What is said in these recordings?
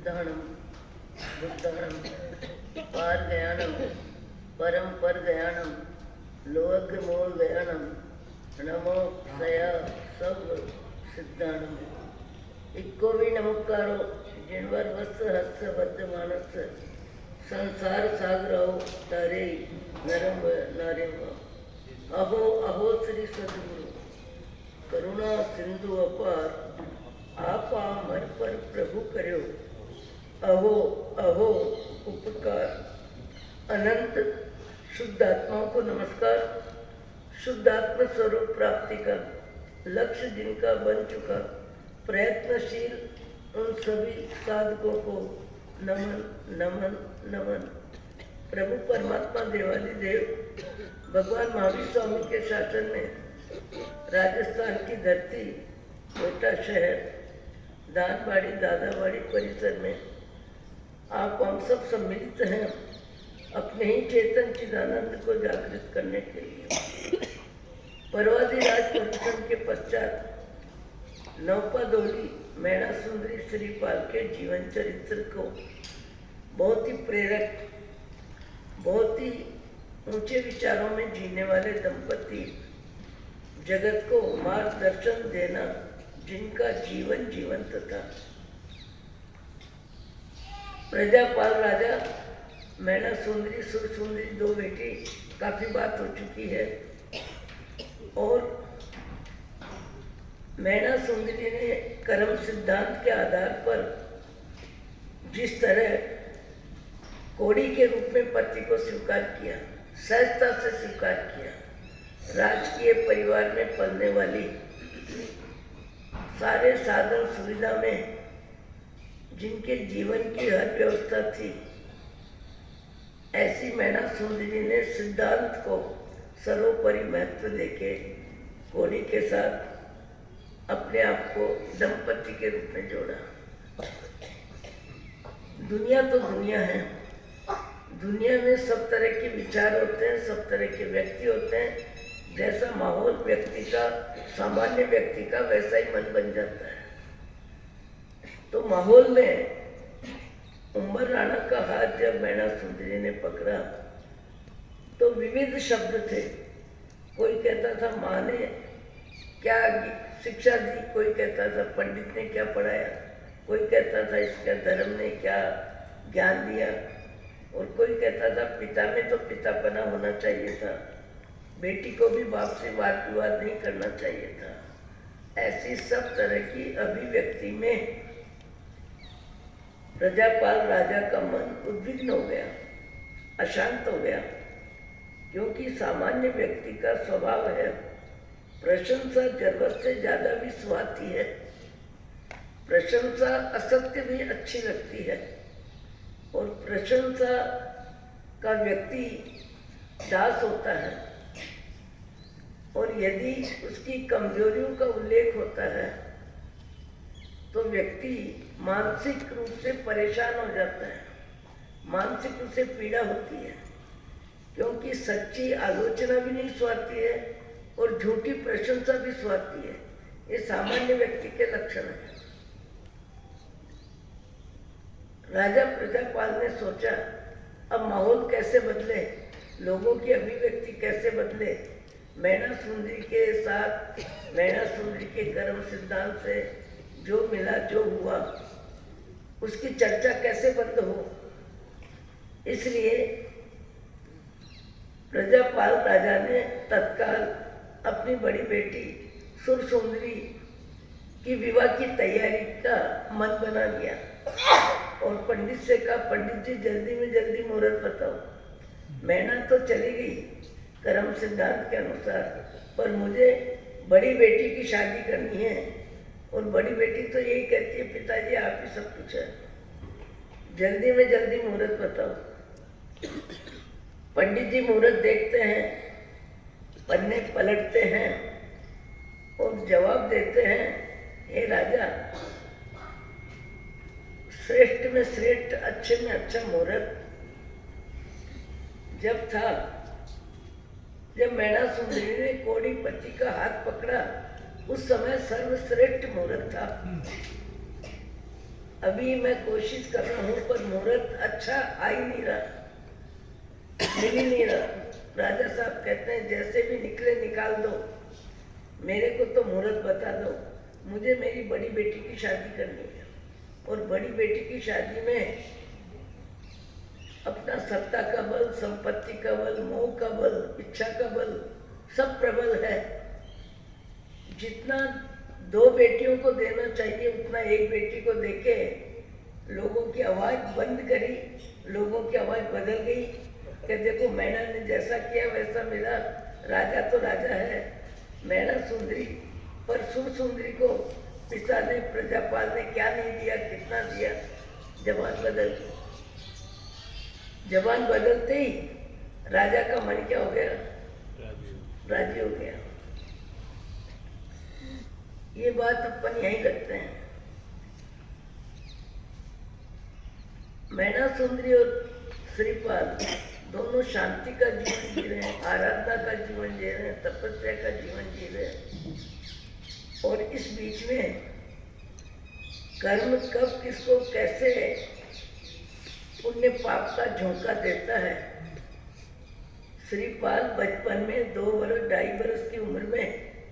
सिद्धाणम बुद्धाणम पार गयानम परम पर गयानम लोक मोल गयानम नमो सया सब सिद्धाणम। इक्को भी नमस्कारो जिनवर वस्त हस्त बद्ध मानस संसार सागरो तारे नरम नारे अहो अहो श्री सदगुरु करुणा सिंधु अपार आपा मर पर प्रभु करो अहो अहो उपकार। अनंत शुद्ध आत्माओं को नमस्कार। शुद्ध आत्म स्वरूप प्राप्ति का लक्ष्य जिनका बन चुका प्रयत्नशील उन सभी साधकों को नमन नमन नमन। प्रभु परमात्मा देवादिदेव भगवान महावीर स्वामी के शासन में राजस्थान की धरती कोटा शहर दानवाड़ी दादावाड़ी परिसर में आप हम सब सम्मिलित हैं अपने ही चेतन चिदानंद को जागृत करने के लिए। परवादी राज परिश्रम के पश्चात नौपादोली मैना सुंदरी श्रीपाल के जीवन चरित्र को बहुत ही प्रेरक बहुत ही ऊंचे विचारों में जीने वाले दंपति जगत को मार्गदर्शन देना जिनका जीवन जीवंत था। प्रजापाल राजा मैना सुंदरी सुर सुंदरी दो बेटी काफी बात हो चुकी है और मैना सुंदरी ने कर्म सिद्धांत के आधार पर जिस तरह कोड़ी के रूप में पति को स्वीकार किया सहजता से स्वीकार किया राजकीय परिवार में पलने वाली सारे साधन सुविधा में जिनके जीवन की हर व्यवस्था थी ऐसी मैना सुंदरी ने सिद्धांत को सर्वोपरि महत्व देके कोड़ी के साथ अपने आप को दंपति के रूप में जोड़ा। दुनिया तो दुनिया है, दुनिया में सब तरह के विचार होते हैं सब तरह के व्यक्ति होते हैं। जैसा माहौल व्यक्ति का सामान्य व्यक्ति का वैसा ही मन बन जाता है। तो माहौल में उमर राणा का हाथ जब मैना सुंदरी ने पकड़ा तो विविध शब्द थे। कोई कहता था माँ ने क्या शिक्षा दी, कोई कहता था पंडित ने क्या पढ़ाया, कोई कहता था इसका धर्म ने क्या ज्ञान दिया और कोई कहता था पिता में तो पितापना होना चाहिए था, बेटी को भी बाप से वाद विवाद नहीं करना चाहिए था। ऐसी सब तरह की अभिव्यक्ति में प्रजापाल राजा का मन उद्विग्न हो गया, अशांत हो गया, क्योंकि सामान्य व्यक्ति का स्वभाव है प्रशंसा जरूरत से ज्यादा भी स्वार्थी है। प्रशंसा असत्य भी अच्छी लगती है और प्रशंसा का व्यक्ति दास होता है और यदि उसकी कमजोरियों का उल्लेख होता है तो व्यक्ति मानसिक रूप से परेशान हो जाता है, मानसिक रूप से पीड़ा होती है, क्योंकि सच्ची आलोचना भी नहीं स्वार्थी है और झूठी प्रशंसा भी स्वार्थी है। ये सामान्य व्यक्ति के लक्षण है। राजा प्रजापाल ने सोचा अब माहौल कैसे बदले, लोगों की अभिव्यक्ति कैसे बदले। मैना सुंदरी के साथ मैना सुंदरी के कर्म सिद्धांत से जो मिला जो हुआ उसकी चर्चा कैसे बंद हो। इसलिए प्रजापाल राजा ने तत्काल अपनी बड़ी बेटी सुर सुंदरी की विवाह की तैयारी का मन बना लिया और पंडित से कहा पंडित जी जल्दी में जल्दी मुहूर्त बताओ। मैना तो चली गई कर्म सिद्धांत के अनुसार, पर मुझे बड़ी बेटी की शादी करनी है और बड़ी बेटी तो यही कहती है पिताजी आप ही सब कुछ है, जल्दी में जल्दी मुहूर्त बताओ। पंडित जी मुहूर्त देखते हैं, पन्ने पलटते हैं और जवाब देते हैं हे राजा श्रेष्ठ में श्रेष्ठ अच्छे में अच्छा मुहूर्त जब था जब मैना सुंदरी ने कोड़ी पति का हाथ पकड़ा उस समय सर्वश्रेष्ठ मुहूर्त था। अभी मैं कोशिश कर रहा हूँ, पर मुहूर्त अच्छा आ ही नहीं रहा, मिल ही नहीं रहा। राजा साहब कहते हैं जैसे भी निकले निकाल दो, मेरे को तो मुहूर्त बता दो। मुझे मेरी बड़ी बेटी की शादी करनी है, और बड़ी बेटी की शादी में अपना सत्ता का बल, संपत्ति का बल, मोह का बल, इच्छा का बल सब प्रबल है। जितना 2 बेटियों को देना चाहिए उतना एक बेटी को देके लोगों की आवाज़ बंद करी, लोगों की आवाज़ बदल गई कि देखो मैना ने जैसा किया वैसा मिला, राजा तो राजा है, मैना सुंदरी। पर सुर सुंदरी को पिता ने, प्रजापाल ने क्या नहीं दिया, कितना दिया। जबान बदल गई। जबान बदलते ही राजा का मन क्या हो गया, राजी हो गया। ये बात अपन यहीं रखते हैं। मैना सुंदरी और श्रीपाल दोनों शांति का जीवन जी रहे हैं, आराधना का जीवन जी रहे हैं, तपस्या का जीवन जी रहे हैं। और इस बीच में कर्म कब किसको कैसे पुण्य पाप का झोंका देता है। श्रीपाल बचपन में 2 वर्ष 2.5 वर्ष की उम्र में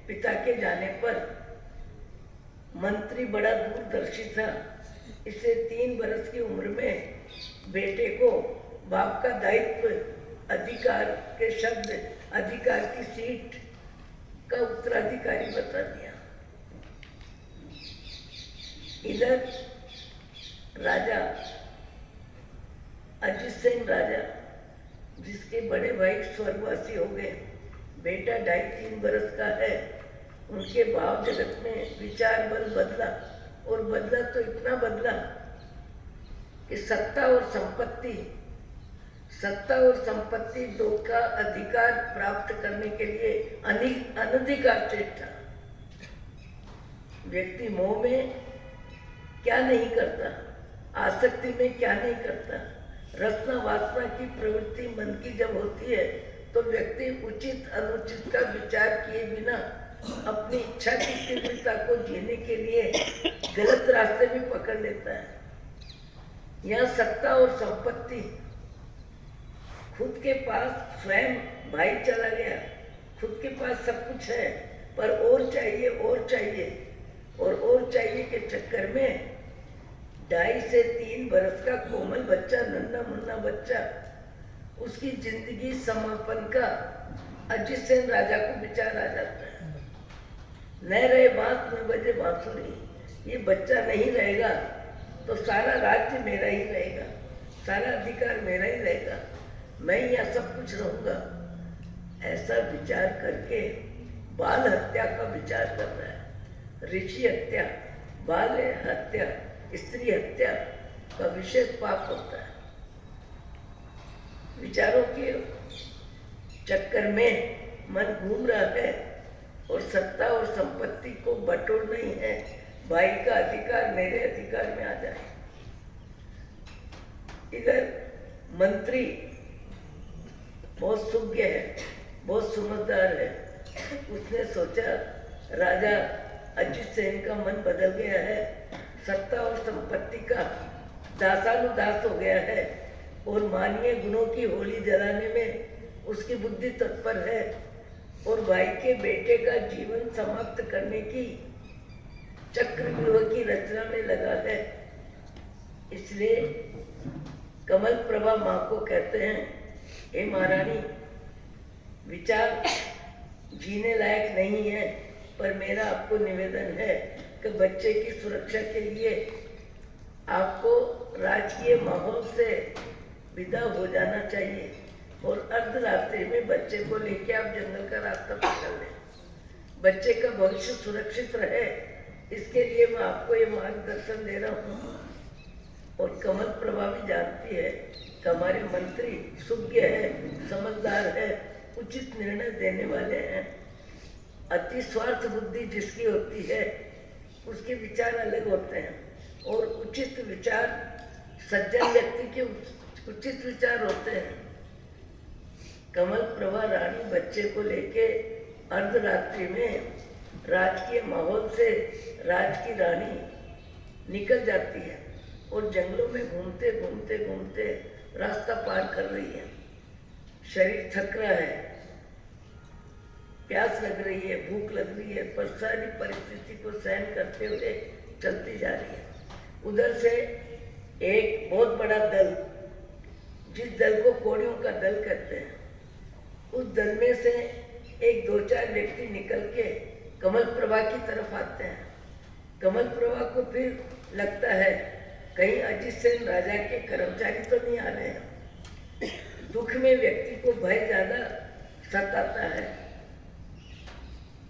पिता के जाने पर मंत्री बड़ा दूरदर्शी था। इसे 3 वर्ष की उम्र में बेटे को बाप का दायित्व, अधिकार के शब्द, अधिकार की सीट का उत्तराधिकारी बता दिया। इधर राजा अजित सिंह राजा, जिसके बड़े भाई स्वर्गवासी हो गए, बेटा 2.5-3 वर्ष का है, उनके भाव जगत में विचार बल बदला, और बदला तो इतना बदला कि सत्ता और संपत्ति 2 का अधिकार प्राप्त करने के लिए अनधिकार चेष्टा। व्यक्ति मोह में क्या नहीं करता, आसक्ति में क्या नहीं करता। रचना वासना की प्रवृत्ति मन की जब होती है तो व्यक्ति उचित अनुचित का विचार किए बिना अपनी इच्छा की तीव्रता को जीने के लिए गलत रास्ते भी पकड़ लेता है। यहाँ सत्ता और संपत्ति, खुद के पास स्वयं भाई चला गया, खुद के पास सब कुछ है, पर और चाहिए और चाहिए और चाहिए के चक्कर में 2.5 से 3 वर्ष का कोमल बच्चा, नन्हा मुन्ना बच्चा, उसकी जिंदगी समापन का अजित सेन राजा को विचार आ जाता है। न रहे बांस न बजे बांसुरी, ये बच्चा नहीं रहेगा तो सारा राज्य मेरा ही रहेगा, सारा अधिकार मेरा ही रहेगा, मैं यहाँ सब कुछ रहूँगा। ऐसा विचार करके बाल हत्या का विचार कर रहा है। ऋषि हत्या, बाल हत्या, स्त्री हत्या का विशेष पाप होता है। विचारों के चक्कर में मन घूम रहा है और सत्ता और संपत्ति को बटोरना ही है। भाई का अधिकार मेरे अधिकार में आ जाए। इधर मंत्री बहुत सुज्ञ है, बहुत समझदार है। उसने सोचा राजा अजित सेन का मन बदल गया है, सत्ता और संपत्ति का दासानुदास हो गया है, और मानवीय गुणों की होली जलाने में उसकी बुद्धि तत्पर है, और भाई के बेटे का जीवन समाप्त करने की चक्रव्यूह की रचना में लगा है। इसलिए कमल प्रभा माँ को कहते हैं, हे महारानी, विचार जीने लायक नहीं है, पर मेरा आपको निवेदन है कि बच्चे की सुरक्षा के लिए आपको राजकीय माहौल से विदा हो जाना चाहिए, और अर्धरात्रि में बच्चे को लेके आप जंगल का रास्ता पकड़ लें। बच्चे का भविष्य सुरक्षित रहे, इसके लिए मैं आपको ये मार्गदर्शन दे रहा हूँ। और कमल प्रभा भी जानती है कि हमारे मंत्री सुज्ञ है, समझदार है, उचित निर्णय देने वाले हैं। अति स्वार्थ बुद्धि जिसकी होती है उसके विचार अलग होते हैं, और उचित विचार सज्जन व्यक्ति के उचित विचार होते हैं। कमल प्रभा रानी बच्चे को लेके अर्धरात्रि में राजकीय माहौल से राज की रानी निकल जाती है। और जंगलों में घूमते घूमते घूमते रास्ता पार कर रही है। शरीर थक रहा है, प्यास लग रही है, भूख लग रही है, पर सारी परिस्थिति को सहन करते हुए चलती जा रही है। उधर से एक बहुत बड़ा दल, जिस दल को कोड़ियों का दल कहते हैं, उस दल में से एक दो चार व्यक्ति निकल के कमल प्रभा की तरफ आते हैं। कमल प्रभा को फिर लगता है कहीं अजित सेन राजा के कर्मचारी तो नहीं आ रहे हैं। दुख में व्यक्ति को भय ज्यादा सताता है,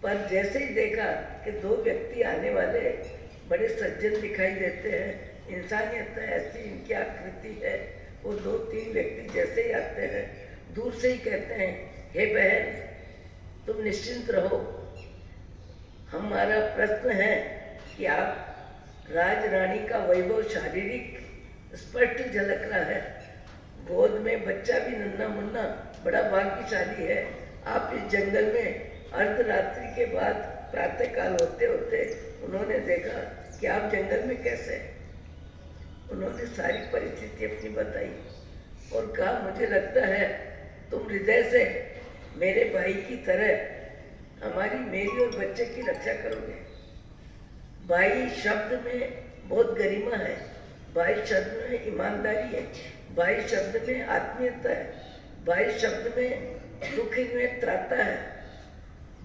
पर जैसे ही देखा कि दो व्यक्ति आने वाले बड़े सज्जन दिखाई देते हैं, इंसानियत ऐसी इनकी आकृति है, वो दो तीन व्यक्ति जैसे ही आते हैं दूर से ही कहते हैं, हे बहन तुम निश्चिंत रहो, हमारा प्रश्न है कि आप राज रानी का वैभव शारीरिक स्पष्ट झलक रहा है, गोद में बच्चा भी नन्हा मुन्ना, बड़ा भाग्यशाली है। आप इस जंगल में अर्धरात्रि के बाद प्रातः काल होते होते उन्होंने देखा कि आप जंगल में कैसे हैं। उन्होंने सारी परिस्थिति अपनी बताई और कहा, मुझे लगता है तुम हृदय से मेरे भाई की तरह हमारी, मेरी और बच्चे की रक्षा करोगे। भाई शब्द में बहुत गरिमा है, भाई शब्द में ईमानदारी है, भाई शब्द में आत्मीयता है, भाई शब्द में दुख में त्राता है,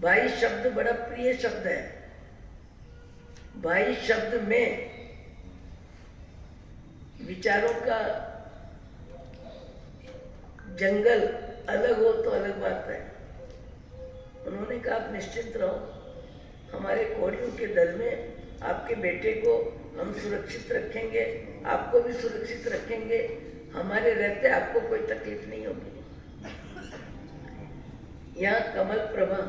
भाई शब्द बड़ा प्रिय शब्द है। भाई शब्द में विचारों का जंगल अलग हो तो अलग बात है। उन्होंने कहा, आप निश्चिंत रहो, हमारे कोड़ियों के दल में आपके बेटे को हम सुरक्षित रखेंगे, आपको भी सुरक्षित रखेंगे, हमारे रहते आपको कोई तकलीफ नहीं होगी। यहाँ कमल प्रभा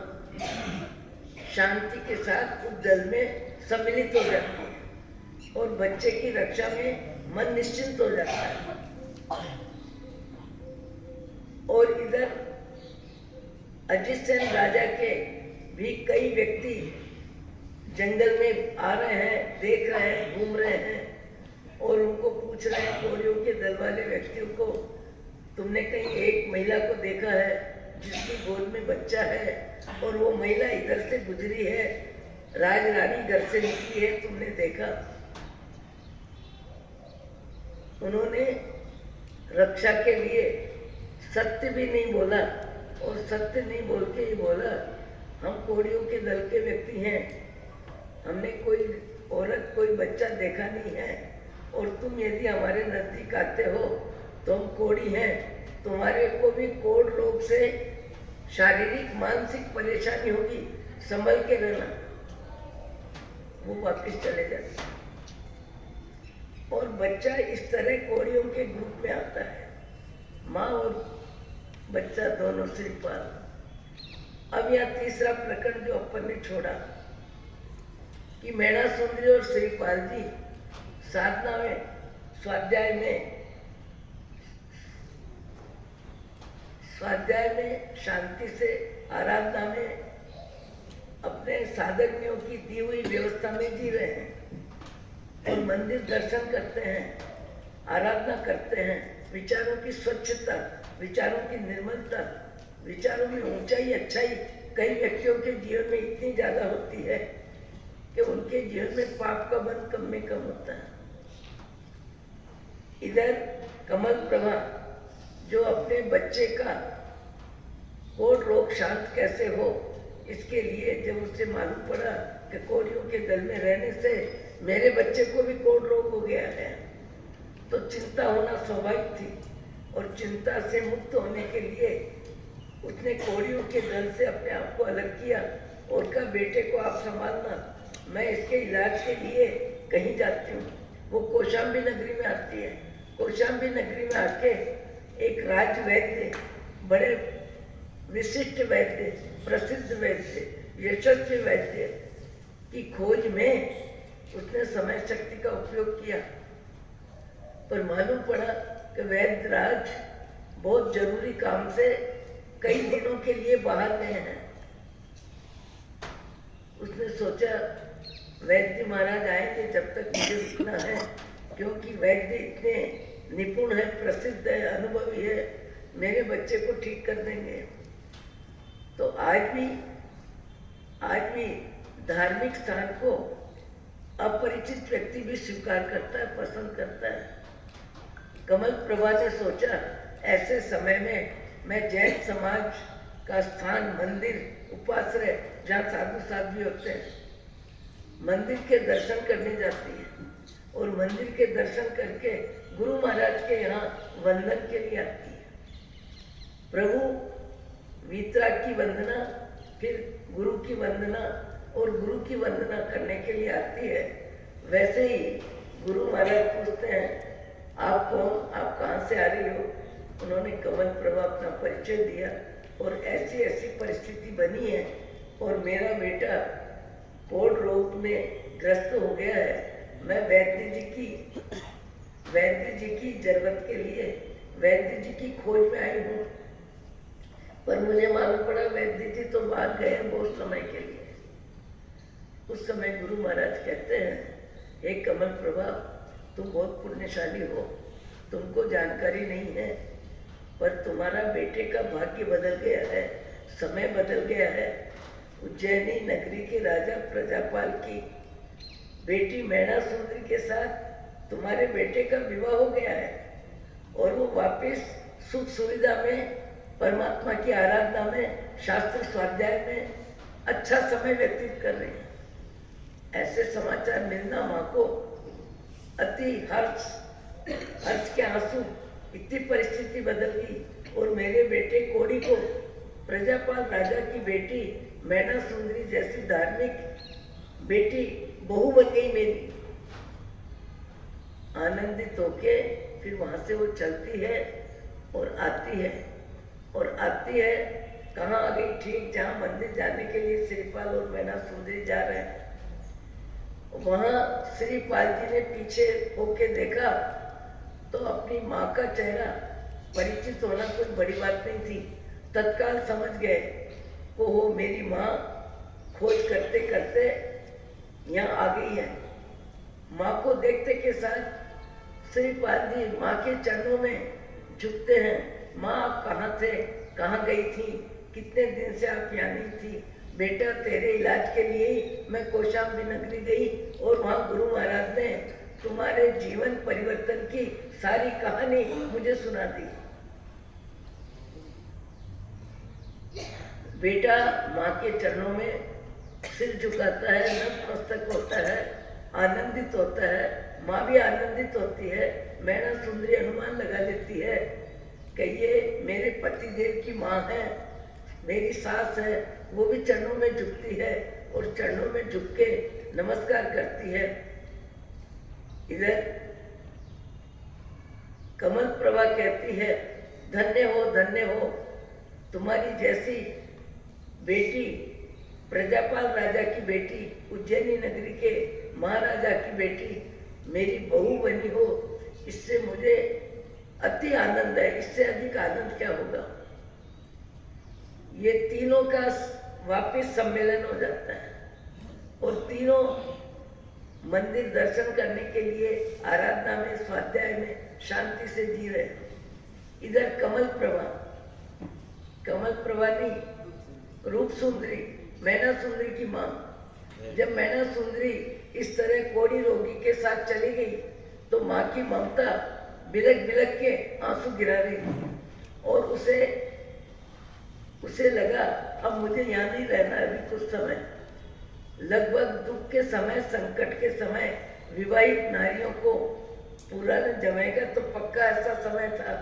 शांति के साथ उस दल में सम्मिलित हो जाती है और बच्चे की रक्षा में मन निश्चिंत हो जाता है। और इधर अजित सेन राजा के भी कई व्यक्ति जंगल में आ रहे हैं, देख रहे हैं, घूम रहे हैं और उनको पूछ रहे हैं, कोड़ियों के दल वाले व्यक्तियों को, तुमने कहीं एक महिला को देखा है जिसकी गोद में बच्चा है और वो महिला इधर से गुजरी है, राज रानी घर से निकली है, तुमने देखा? उन्होंने रक्षा के लिए सत्य भी नहीं बोला और सत्य नहीं बोल के ही बोला, हम कोड़ियों के दल के व्यक्ति हैं, हमने कोई औरत कोई बच्चा देखा नहीं है और तुम यदि हमारे नजदीक आते हो तो हम कोड़ी हैं, तुम्हारे को भी कोढ़ रोग से शारीरिक मानसिक परेशानी होगी, संभल के रहना। वो वापस चले जाते और बच्चा इस तरह कोड़ियों के ग्रुप में आता है, माँ और बच्चा दोनों श्रीपाल। अब यहाँ तीसरा प्रकरण जो अपन ने छोड़ा कि मैना सुंदरी और श्रीपाल जी साधना में, स्वाध्याय में शांति से, आराधना में अपने साधकों की दी हुई व्यवस्था में जी रहे हैं और मंदिर दर्शन करते हैं, आराधना करते हैं। विचारों की स्वच्छता, विचारों की निर्मलता, विचारों में ऊंचाई अच्छाई कई व्यक्तियों के जीवन में इतनी ज्यादा होती है कि उनके जीवन में पाप का बन कम में कम होता है। इधर कमल प्रभा जो अपने बच्चे का कोढ़ रोग शांत कैसे हो, इसके लिए जब उससे मालूम पड़ा कि कोड़ियों के दल में रहने से मेरे बच्चे को भी कोढ़ रोग हो गया है, तो चिंता होना स्वाभाविक थी और चिंता से मुक्त होने के लिए उसने कोड़ियों के दल से अपने आप को अलग किया और कहा, बेटे को आप संभालना, मैं इसके इलाज के लिए कहीं जाती हूँ। वो कौशाम्बी नगरी में आती है। कौशाम्बी नगरी में आके एक राज वैद्य, बड़े विशिष्ट वैद्य, प्रसिद्ध वैद्य, यशस्वी वैद्य की खोज में उसने समय शक्ति का उपयोग किया, पर मालूम पड़ा कि वैद्य राज बहुत जरूरी काम से कई दिनों के लिए बाहर गए हैं। उसने सोचा वैद्य महाराज आएंगे, जब तक मुझे रुकना है क्योंकि वैद्य इतने निपुण है, प्रसिद्ध है, अनुभवी है, मेरे बच्चे को ठीक कर देंगे। तो आज भी धार्मिक स्थान को अपरिचित व्यक्ति भी स्वीकार करता है, पसंद करता है। कमल प्रभा ने सोचा ऐसे समय में मैं जैन समाज का स्थान, मंदिर, उपाश्रय जहाँ साधु साध्वी होते हैं, मंदिर के दर्शन करने जाती है और मंदिर के दर्शन करके गुरु महाराज के यहाँ वंदन के लिए आती है। प्रभु वीतराग की वंदना, फिर गुरु की वंदना और गुरु की वंदना करने के लिए आती है। वैसे ही गुरु महाराज पूछते हैं, आप कौन, आप कहाँ से आ रही हो? उन्होंने कमल प्रभा अपना परिचय दिया और ऐसी ऐसी परिस्थिति बनी है और मेरा बेटा कोढ़ रोग में ग्रस्त हो गया है। मैं वैद्य जी की जरूरत के लिए वैद्य जी की खोज में आई हूँ, पर मुझे मालूम पड़ा वैद्य जी तो बाहर गए हैं बहुत समय के लिए। उस समय गुरु महाराज कहते हैं, हे कमल प्रभा, तुम बहुत पुण्यशाली हो, तुमको जानकारी नहीं है, पर तुम्हारा बेटे का भाग्य बदल गया है, समय बदल गया है। उज्जैनी नगरी के राजा प्रजापाल की बेटी मैना सुंदरी के साथ तुम्हारे बेटे का विवाह हो गया है और वो वापस सुख सुविधा में, परमात्मा की आराधना में, शास्त्र स्वाध्याय में अच्छा समय व्यतीत कर रहे हैं। ऐसे समाचार मिलना माँ को अति हर्ष के आंसू, इतनी परिस्थिति बदल गई और मेरे बेटे कोड़ी को प्रजापाल राजा की बेटी मैना सुंदरी जैसी धार्मिक बेटी बहू बन गई मेरी। आनंदित होके फिर वहां से वो चलती है और आती है कहाँ आ गई? ठीक जहाँ मंदिर जाने के लिए श्रीपाल और मैना सुंदरी जा रहे हैं, वहां श्रीपाल जी ने पीछे होके देखा तो अपनी माँ का चेहरा परिचित होना कोई बड़ी बात नहीं थी। तत्काल समझ गए को वो मेरी माँ खोज करते करते यहाँ आ गई है। माँ को देखते के साथ श्रीपाल जी माँ के चरणों में झुकते हैं। माँ, आप कहाँ थे, कहाँ गई थी, कितने दिन से आप यहाँ नहीं थी? बेटा, तेरे इलाज के लिए ही मैं कौशाम्बी नगरी गई और वहाँ गुरु महाराज ने तुम्हारे जीवन परिवर्तन की सारी कहानी मुझे सुना दी। बेटा माँ के चरणों में सिर झुकाता है, नतमस्तक होता है, आनंदित होता है। माँ भी आनंदित होती है। मैना सुंदरी अनुमान लगा लेती है कि ये मेरे पतिदेव की माँ है, मेरी सास है। वो भी चरणों में झुकती है और चरणों में झुक के नमस्कार करती है। इधर कमल प्रभा कहती है, धन्य हो, तुम्हारी जैसी बेटी, प्रजापाल राजा की बेटी, उज्जैनी नगरी के महाराजा की बेटी मेरी बहू बनी हो, इससे मुझे अति आनंद है। इससे अधिक आनंद क्या होगा? ये तीनों का वापिस सम्मेलन हो जाता है और तीनों मंदिर दर्शन करने के लिए आराधना में, स्वाध्याय में शांति से जी रहे। इधर कमल प्रभा नहीं, रूप सुंदरी, मैना सुंदरी की माँ, जब मैना सुंदरी इस तरह कोढ़ी रोगी के साथ चली गई तो माँ की ममता बिलक के आंसू गिरा रही थी और उसे लगा अब मुझे यहाँ नहीं रहना है अभी कुछ समय। लगभग दुख के समय, संकट के समय विवाहित नारियों को पूरा न जमेगा तो पक्का ऐसा समय था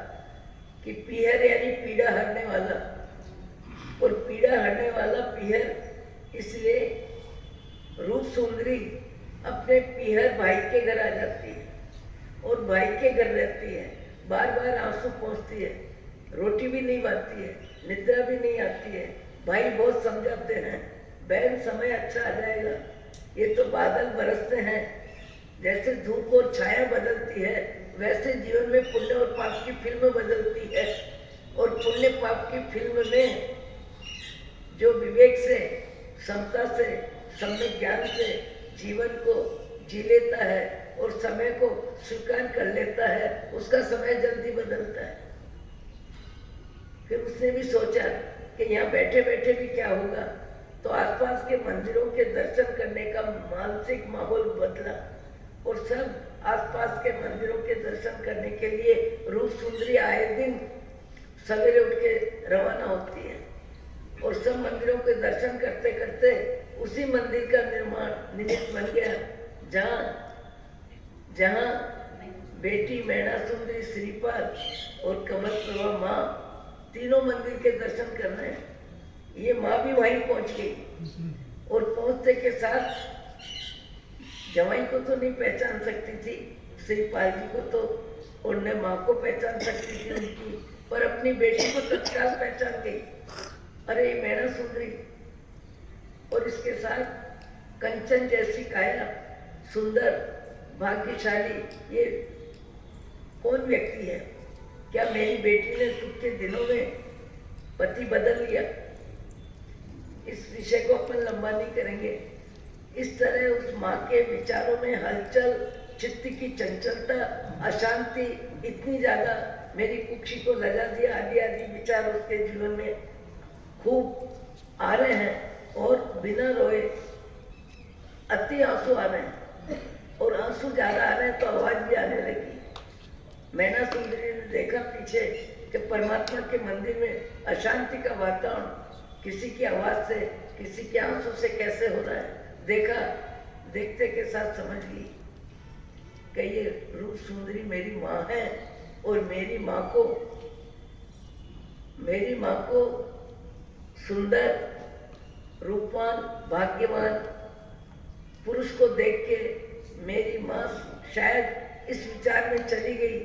कि पीहर यानी पीड़ा हरने वाला, और पीड़ा हरने वाला पीहर। इसलिए रूप सुंदरी अपने पीहर भाई के घर आ जाती है और भाई के घर रहती है। बार बार आंसू पोंछती है, रोटी भी नहीं बांधती है, निद्रा भी नहीं आती है। भाई बहुत समझाते हैं, बहन समय अच्छा आ जाएगा, ये तो बादल बरसते हैं, जैसे धूप और छाया बदलती है वैसे जीवन में पुण्य और पाप की फिल्म बदलती है। और पुण्य पाप की फिल्म में जो विवेक से, समता से, सम्यक ज्ञान से जीवन को जी लेता है और समय को स्वीकार कर लेता है, उसका समय जल्दी बदलता है। फिर उसने भी सोचा कि यहाँ बैठे बैठे भी क्या होगा, तो आसपास के मंदिरों के दर्शन करने का मानसिक माहौल बदला और सब आसपास के मंदिरों के दर्शन करने के लिए रूप सुंदरी आए दिन सवेरे उठ के रवाना होती है और सब मंदिरों के दर्शन करते करते उसी मंदिर का निर्माण निमित्त बन गया जहाँ जहाँ बेटी मैना सुंदरी श्रीपाल और कमल प्रभा माँ तीनों मंदिर के दर्शन कर रहे हैं। ये माँ भी वहीं पहुंच गई और पहुंचने के साथ जवाई को तो नहीं पहचान सकती थी, श्रीपाल जी को तो, और न माँ को पहचान सकती थी उनकी, पर अपनी बेटी को तत्काल पहचान गई। अरे ये मैना सुंदरी, और इसके साथ कंचन जैसी काया, सुंदर, भाग्यशाली, ये कौन व्यक्ति है? क्या मेरी बेटी ने दुख के दिनों में पति बदल लिया? इस विषय को अपन लंबा नहीं करेंगे। इस तरह उस माँ के विचारों में हलचल, चित्त की चंचलता, अशांति इतनी ज्यादा मेरी कुक्षी को लगा दिया। आदि आदि विचार उसके जीवन में खूब आ रहे हैं और बिना रोए अति आंसू आ रहे हैं और आंसू ज्यादा आ रहे हैं तो आवाज भी आने लगी। मैना सुंदरी ने देखा पीछे कि परमात्मा के मंदिर में अशांति का वातावरण किसी की आवाज से, किसी के आंसू से कैसे हो रहा है। देखा, देखते के साथ समझ ली कि ये रूप सुंदरी मेरी माँ है और मेरी माँ को सुंदर, रूपवान, भाग्यवान पुरुष को देख के मेरी माँ शायद इस विचार में चली गई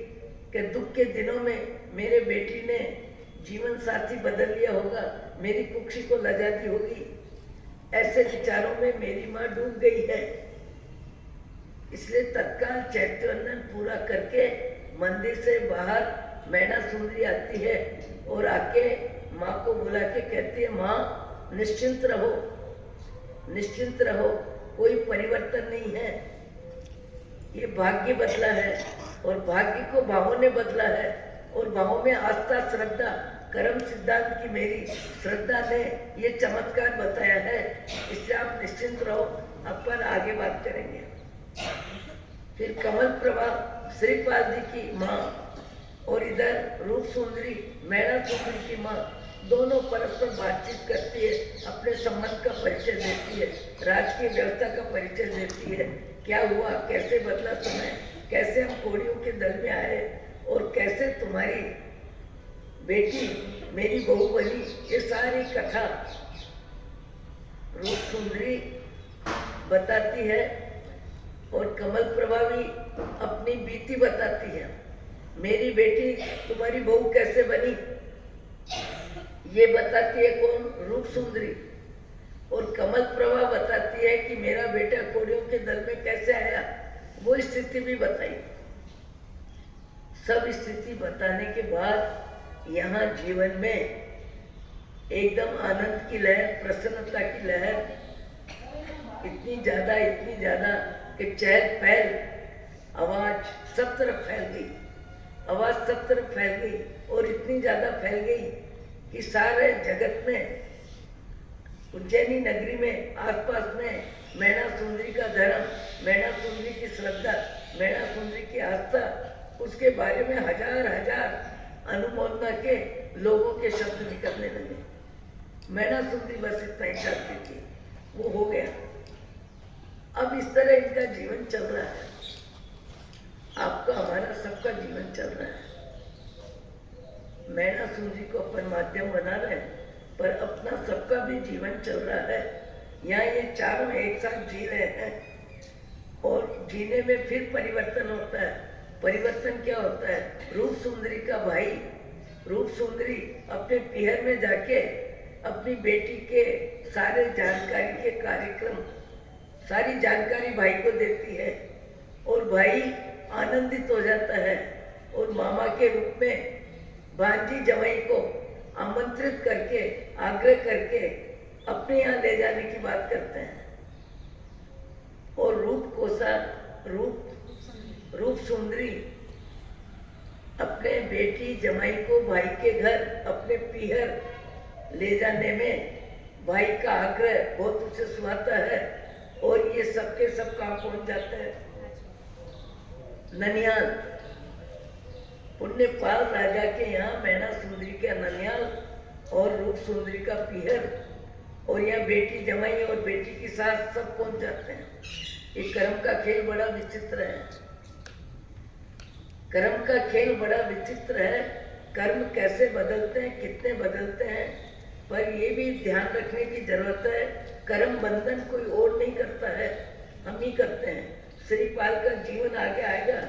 कि दुख के दिनों में मेरे बेटी ने जीवन साथी बदल लिया होगा, मेरी कुक्षी को लजा दी होगी। ऐसे विचारों में मेरी माँ डूब गई है। इसलिए तत्काल चैत्यवंदन पूरा करके मंदिर से बाहर मैना सुंदरी आती है और आके माँ को बुला के कहती है, माँ निश्चिंत रहो, निश्चिंत रहो, कोई परिवर्तन नहीं है। ये भाग्य बदला है और भाग्य को भावों ने बदला है और भावों में आस्था, श्रद्धा, कर्म सिद्धांत की मेरी श्रद्धा ने ये चमत्कार बताया है। इससे आप निश्चिंत रहो, अपन आगे बात करेंगे। फिर कमल प्रभा श्रीपाल जी की माँ और इधर रूप सुंदरी मैना सुंदरी की माँ दोनों परस्पर बातचीत करती है, अपने संबंध का परिचय देती है, राजकीय व्यवस्था का परिचय देती है। क्या हुआ, कैसे बदला समय, कैसे हम कोड़ियों के दल में आए और कैसे तुम्हारी बेटी मेरी बहू बनी, ये सारी कथा रूप सुंदरी बताती है और कमल प्रभा भी अपनी बीती बताती है। मेरी बेटी तुम्हारी बहू कैसे बनी ये बताती है कौन? रूप सुंदरी। और कमल प्रभा बताती है कि मेरा बेटा कोड़ियों के दल में कैसे आया, वो स्थिति भी बताई। सब स्थिति बताने के बाद यहाँ जीवन में एकदम आनंद की लहर, प्रसन्नता की लहर इतनी ज्यादा कि चहल पहल, आवाज सब तरफ फैल गई, आवाज सब तरफ फैल गई और इतनी ज्यादा फैल गई कि सारे जगत में, उज्जैनी नगरी में, आसपास में मैना सुंदरी का धर्म, मैना सुंदरी की श्रद्धा, मैना सुंदरी की आस्था, उसके बारे में हजार अनुमोदना के लोगों के शब्द निकलने लगे। मैना सुंदरी बस इतना ही चाहती थी, वो हो गया। अब इस तरह इनका जीवन चल रहा है, आपका हमारा सबका जीवन चल रहा है। मैना सुंदरी को अपन माध्यम बना रहे हैं, पर अपना सबका भी जीवन चल रहा है। यहाँ ये चारों एक साथ जी रहे हैं और जीने में फिर परिवर्तन होता है। परिवर्तन क्या होता है? रूप सुंदरी का भाई रूप सुंदरी अपने पीहर में जाके अपनी बेटी के सारे जानकारी के कार्यक्रम, सारी जानकारी भाई को देती है और भाई आनंदित हो जाता है और मामा के रूप में भांजी जवाई को आमंत्रित करके, आग्रह करके अपने यहाँ ले जाने की बात करते हैं। और रूप रूप सुंदरी अपने बेटी जमाई को भाई के घर अपने पीहर ले जाने में भाई का आग्रह बहुत उसे सुहाता है और ये सबके सब कहाँ पहुंच जाते हैं? ननिहाल। पुण्यपाल राजा के यहाँ मैना सुंदरी का ननिहाल और रूप सुंदरी का पीहर और यहाँ बेटी जमाई और बेटी की सास सब पहुंच जाते हैं। ये कर्म का खेल बड़ा विचित्र है। कर्म का खेल बड़ा विचित्र है। कर्म कैसे बदलते हैं, कितने बदलते हैं, पर ये भी ध्यान रखने की जरूरत है, कर्म बंधन कोई और नहीं करता है, हम ही करते हैं। श्रीपाल का जीवन आगे आएगा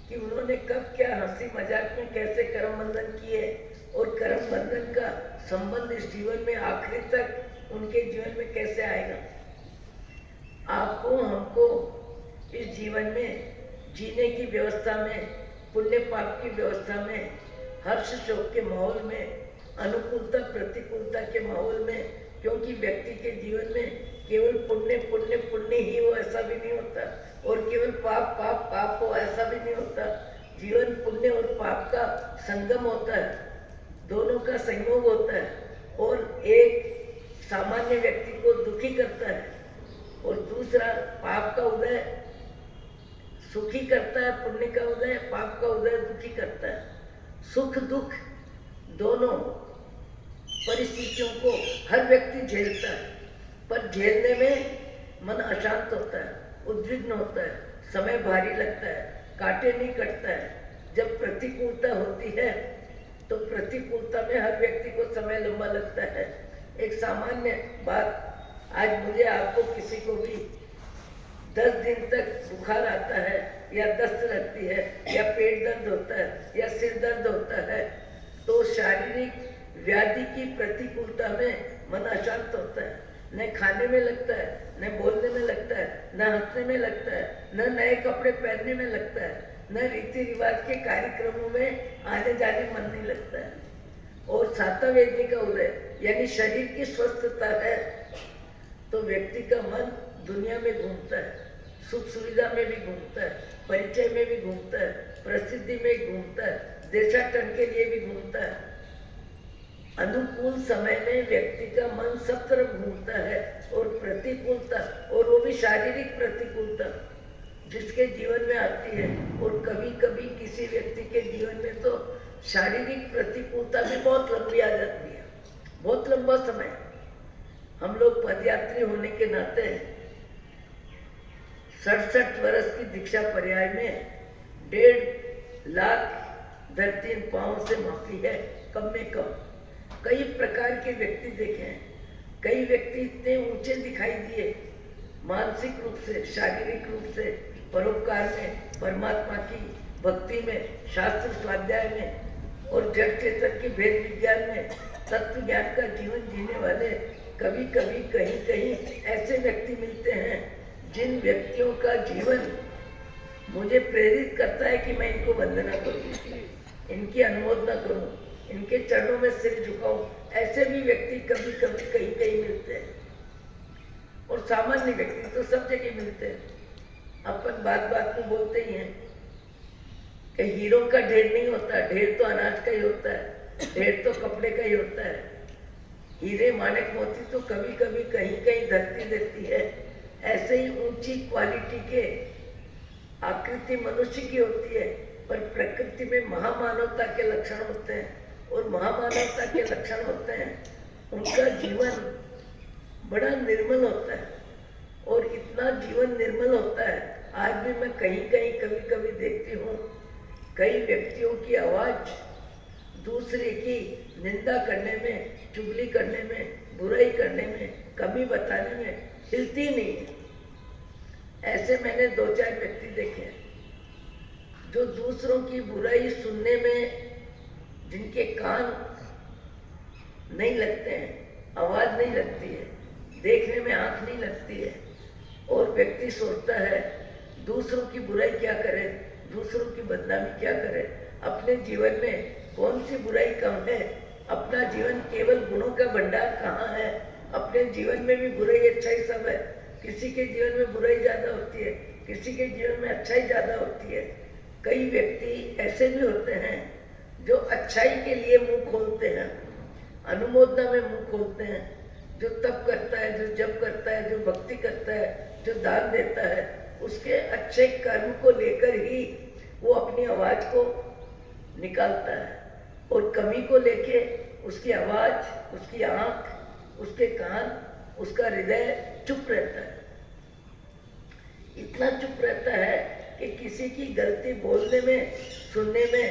कि उन्होंने कब क्या हंसी मजाक में कैसे कर्म बंधन किए और कर्म बंधन का संबंध इस जीवन में आखिरी तक उनके जीवन में कैसे आएगा। आपको हमको इस जीवन में जीने की व्यवस्था में, पुण्य पाप की व्यवस्था में, हर्ष शोक के माहौल में, अनुकूलता प्रतिकूलता के माहौल में, क्योंकि व्यक्ति के जीवन में केवल पुण्य पुण्य पुण्य ही हो ऐसा भी नहीं होता और केवल पाप पाप पाप हो ऐसा भी नहीं होता। जीवन पुण्य और पाप का संगम होता है, दोनों का संयोग होता है और एक सामान्य व्यक्ति को दुखी करता है और दूसरा पाप का उदय सुखी करता है, पुण्य का उदय पाप का उदय दुखी करता है। सुख दुख दोनों परिस्थितियों को हर व्यक्ति झेलता है, पर झेलने में मन अशांत होता है, उद्विग्न होता है, समय भारी लगता है, कांटे नहीं कटता है। जब प्रतिकूलता होती है तो प्रतिकूलता में हर व्यक्ति को समय लंबा लगता है। एक सामान्य बात, आज मुझे आपको किसी को भी 10 दिन तक बुखार आता है या दस्त लगती है या पेट दर्द होता है या सिर दर्द होता है तो शारीरिक व्याधि की प्रतिकूलता में मन अशांत होता है, न खाने में लगता है, न बोलने में लगता है, न हंसने में लगता है, न नए कपड़े पहनने में लगता है, न रीति रिवाज के कार्यक्रमों में आने जाने मन नहीं लगता है। और सातवें वेदी का उदय यानी शरीर की स्वस्थता है तो व्यक्ति का मन दुनिया में घूमता है, सुख सुविधा में भी घूमता है, परिचय में भी घूमता है, प्रसिद्धि में घूमता है, देशाटन के लिए भी घूमता है। अनुकूल समय में व्यक्ति का मन सब तरफ घूमता है और प्रतिकूलता, और वो भी शारीरिक प्रतिकूलता जिसके जीवन में आती है, और कभी कभी किसी व्यक्ति के जीवन में तो शारीरिक प्रतिकूलता भी बहुत लंबी आ जाती है, बहुत लंबा समय। हम लोग पदयात्री होने के नाते 67 वर्ष की दीक्षा पर्याय में 1.5 लाख धरती इन पाँव से मापी है, कम में कम। कई प्रकार के व्यक्ति देखे हैं, कई व्यक्ति इतने ऊंचे दिखाई दिए मानसिक रूप से, शारीरिक रूप से, परोपकार में, परमात्मा की भक्ति में, शास्त्र स्वाध्याय में और जड़ चेतन के भेद विज्ञान में, तत्व ज्ञान का जीवन जीने वाले कभी कभी कहीं कहीं ऐसे व्यक्ति मिलते हैं जिन व्यक्तियों का जीवन मुझे प्रेरित करता है कि मैं इनको वंदना करूं, इनकी अनुमोदना करूं, इनके चरणों में सिर झुकाऊं। ऐसे भी व्यक्ति कभी कभी कहीं कहीं मिलते हैं और सामान्य व्यक्ति तो सब जगह मिलते हैं। अपन बात बात में बोलते ही हैं कि हीरो का ढेर नहीं होता, ढेर तो अनाज का ही होता है, ढेर तो कपड़े का ही होता है। हीरे माणिक मोती तो कभी कभी कहीं कहीं धरती देती है। ऐसे ही ऊंची क्वालिटी के आकृति मनुष्य की होती है, पर प्रकृति में महामानवता के लक्षण होते हैं और महामानवता के लक्षण होते हैं उनका जीवन बड़ा निर्मल होता है। और इतना जीवन निर्मल होता है, आज भी मैं कहीं कहीं कभी कभी देखती हूँ कई व्यक्तियों की आवाज दूसरे की निंदा करने में, चुगली करने में, बुराई करने में, कमी बताने में हिलती नहीं है। ऐसे मैंने 2-4 व्यक्ति देखे हैं जो दूसरों की बुराई सुनने में जिनके कान नहीं लगते हैं, आवाज नहीं लगती है, देखने में आंख नहीं लगती है, और व्यक्ति सोचता है दूसरों की बुराई क्या करे, दूसरों की बदनामी क्या करे, अपने जीवन में कौन सी बुराई कम है, अपना जीवन केवल गुणों का भंडार कहाँ है, अपने जीवन में भी बुराई अच्छा ही सब है, किसी के जीवन में बुराई ज़्यादा होती है, किसी के जीवन में अच्छाई ज़्यादा होती है। कई व्यक्ति ऐसे भी होते हैं जो अच्छाई के लिए मुंह खोलते हैं, अनुमोदना में मुंह खोलते हैं। जो तप करता है, जो जप करता है, जो भक्ति करता है, जो दान देता है, उसके अच्छे कर्म को लेकर ही वो अपनी आवाज़ को निकालता है, और कमी को लेके उसकी आवाज़, उसकी आँख, उसके कान, उसका हृदय चुप रहता है। इतना चुप रहता है कि किसी की गलती बोलने में, सुनने में